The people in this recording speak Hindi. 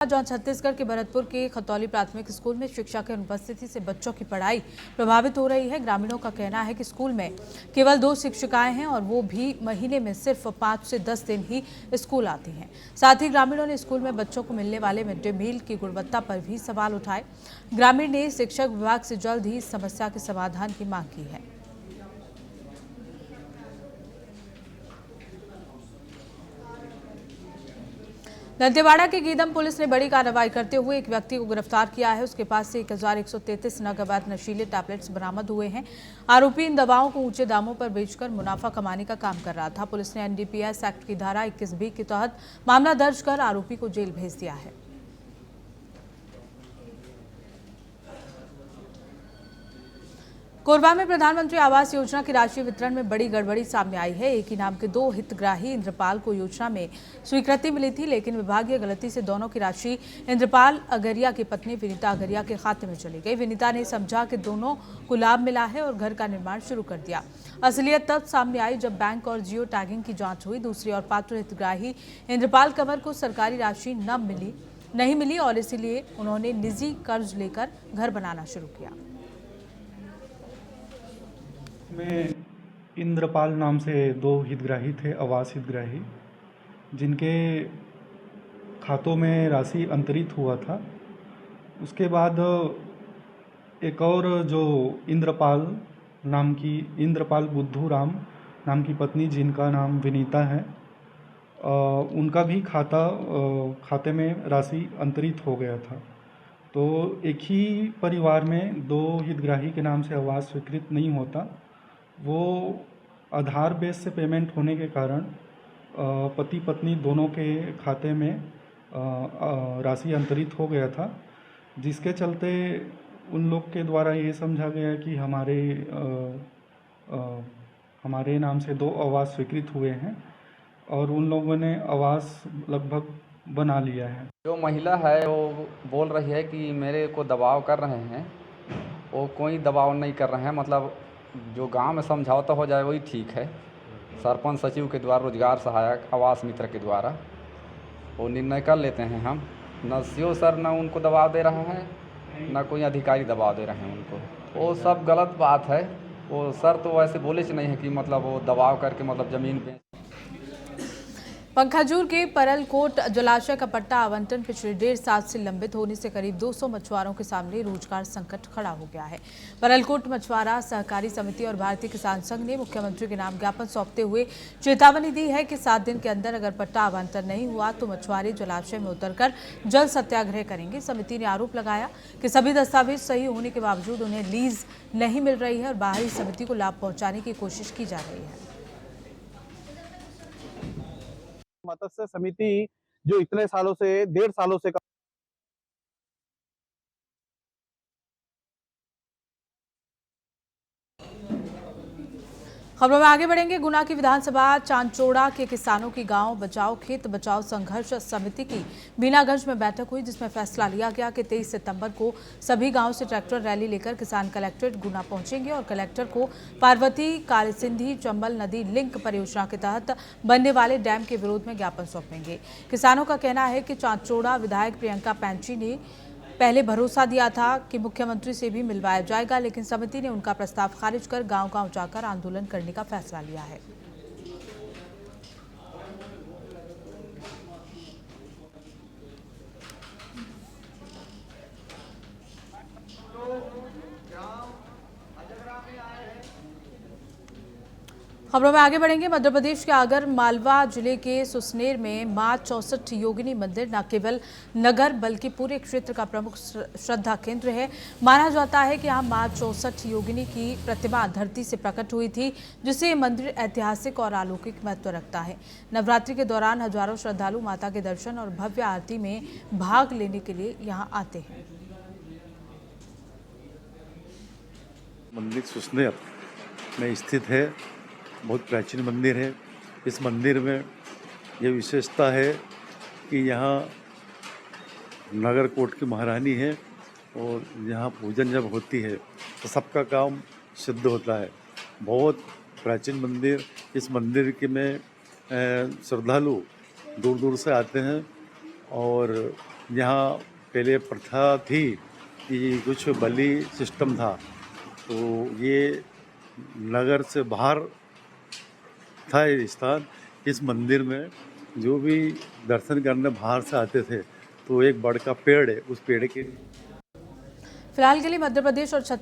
जहां छत्तीसगढ़ के भरतपुर के खतौली प्राथमिक स्कूल में शिक्षा की अनुपस्थिति से बच्चों की पढ़ाई प्रभावित हो रही है। ग्रामीणों का कहना है कि स्कूल में केवल 2 शिक्षिकाएं हैं और वो भी महीने में सिर्फ 5 से 10 दिन ही स्कूल आती हैं। साथ ही ग्रामीणों ने स्कूल में बच्चों को मिलने वाले मिड डे मील की गुणवत्ता पर भी सवाल उठाए। ग्रामीण ने शिक्षक विभाग से जल्द ही इस समस्या के समाधान की मांग की है। दंतेवाड़ा के गीदम पुलिस ने बड़ी कार्रवाई करते हुए एक व्यक्ति को गिरफ्तार किया है। उसके पास से 1133 नग अवैध नशीले टैबलेट्स बरामद हुए हैं। आरोपी इन दवाओं को ऊंचे दामों पर बेचकर मुनाफा कमाने का काम कर रहा था। पुलिस ने एनडीपीएस एक्ट की धारा 21B के तहत मामला दर्ज कर आरोपी को जेल भेज दिया है। कोरबा में प्रधानमंत्री आवास योजना की राशि वितरण में बड़ी गड़बड़ी सामने आई है। एक ही नाम के 2 हितग्राही इंद्रपाल को योजना में स्वीकृति मिली थी, लेकिन विभागीय गलती से दोनों की राशि इंद्रपाल अगरिया की पत्नी विनीता अगरिया के खाते में चली गई। विनीता ने समझा कि दोनों को लाभ मिला है और घर का निर्माण शुरू कर दिया। असलियत तब सामने आई जब बैंक और जियो टैगिंग की जाँच हुई। दूसरी ओर पात्र हितग्राही इंद्रपाल कंवर को सरकारी राशि नहीं मिली और इसीलिए उन्होंने निजी कर्ज लेकर घर बनाना शुरू किया। में इंद्रपाल नाम से 2 हितग्राही थे, आवास हितग्राही, जिनके खातों में राशि अंतरित हुआ था। उसके बाद एक और जो इंद्रपाल बुद्धू राम नाम की पत्नी, जिनका नाम विनीता है, उनका भी खाते में राशि अंतरित हो गया था। तो एक ही परिवार में 2 हितग्राही के नाम से आवास स्वीकृत नहीं होता। वो आधार बेस से पेमेंट होने के कारण पति पत्नी दोनों के खाते में राशि अंतरित हो गया था, जिसके चलते उन लोग के द्वारा ये समझा गया कि हमारे नाम से 2 आवास स्वीकृत हुए हैं और उन लोगों ने आवास लगभग बना लिया है। जो महिला है वो बोल रही है कि मेरे को दबाव कर रहे हैं। वो कोई दबाव नहीं कर रहे हैं, मतलब जो गांव में समझौता हो जाए वही ठीक है। सरपंच सचिव के द्वारा, रोजगार सहायक, आवास मित्र के द्वारा वो निर्णय कर लेते हैं। हम न सीओ सर न उनको दबाव दे रहे हैं, न कोई अधिकारी दबाव दे रहे हैं उनको। वो सब गलत बात है। वो सर तो वैसे बोले नहीं है कि मतलब वो दबाव करके मतलब ज़मीन पे। पंखाजूर के परलकोट जलाशय का पट्टा आवंटन पिछले 1.5 साल से लंबित होने से करीब 200 मछुआरों के सामने रोजगार संकट खड़ा हो गया है। परलकोट मछुआरा सहकारी समिति और भारतीय किसान संघ ने मुख्यमंत्री के नाम ज्ञापन सौंपते हुए चेतावनी दी है कि 7 दिन के अंदर अगर पट्टा आवंटन नहीं हुआ तो मछुआरे जलाशय में उतरकर जल सत्याग्रह करेंगे। समिति ने आरोप लगाया कि सभी दस्तावेज सही होने के बावजूद उन्हें लीज नहीं मिल रही है और बाहरी समिति को लाभ पहुंचाने की कोशिश की जा रही है। मत्स्य समिति जो इतने सालों से 1.5 सालों से खबरों में आगे बढ़ेंगे। गुना की विधानसभा चांचोड़ा के किसानों की गांव बचाओ खेत बचाओ संघर्ष समिति की बीनागंज में बैठक हुई, जिसमें फैसला लिया गया कि 23 सितंबर को सभी गांव से ट्रैक्टर रैली लेकर किसान कलेक्ट्रेट गुना पहुंचेंगे और कलेक्टर को पार्वती कालीसिंधी चंबल नदी लिंक परियोजना के तहत बनने वाले डैम के विरोध में ज्ञापन सौंपेंगे। किसानों का कहना है कि चांचोड़ा विधायक प्रियंका पैंची ने पहले भरोसा दिया था कि मुख्यमंत्री से भी मिलवाया जाएगा, लेकिन समिति ने उनका प्रस्ताव खारिज कर गांव-गांव जाकर आंदोलन करने का फैसला लिया है। खबरों में आगे बढ़ेंगे। मध्य प्रदेश के आगर मालवा जिले के सुसनेर में मां 64 योगिनी मंदिर न केवल नगर बल्कि पूरे क्षेत्र का प्रमुख श्रद्धा केंद्र है। माना जाता है कि यहाँ मां 64 योगिनी की प्रतिमा धरती से प्रकट हुई थी, जिससे ये मंदिर ऐतिहासिक और अलौकिक महत्व रखता है। नवरात्रि के दौरान हजारों श्रद्धालु माता के दर्शन और भव्य आरती में भाग लेने के लिए यहाँ आते हैं। मंदिर सुसनेर में स्थित है, बहुत प्राचीन मंदिर है। इस मंदिर में ये विशेषता है कि यहाँ नगर कोट की महारानी है और यहाँ पूजन जब होती है तो सबका काम सिद्ध होता है। बहुत प्राचीन मंदिर। इस मंदिर में श्रद्धालु दूर दूर से आते हैं और यहाँ पहले प्रथा थी कि कुछ बलि सिस्टम था, तो ये नगर से बाहर था ये स्थान। इस मंदिर में जो भी दर्शन करने बाहर से आते थे, तो एक बड़ का पेड़ है, उस पेड़ के फिलहाल के लिए मध्य प्रदेश और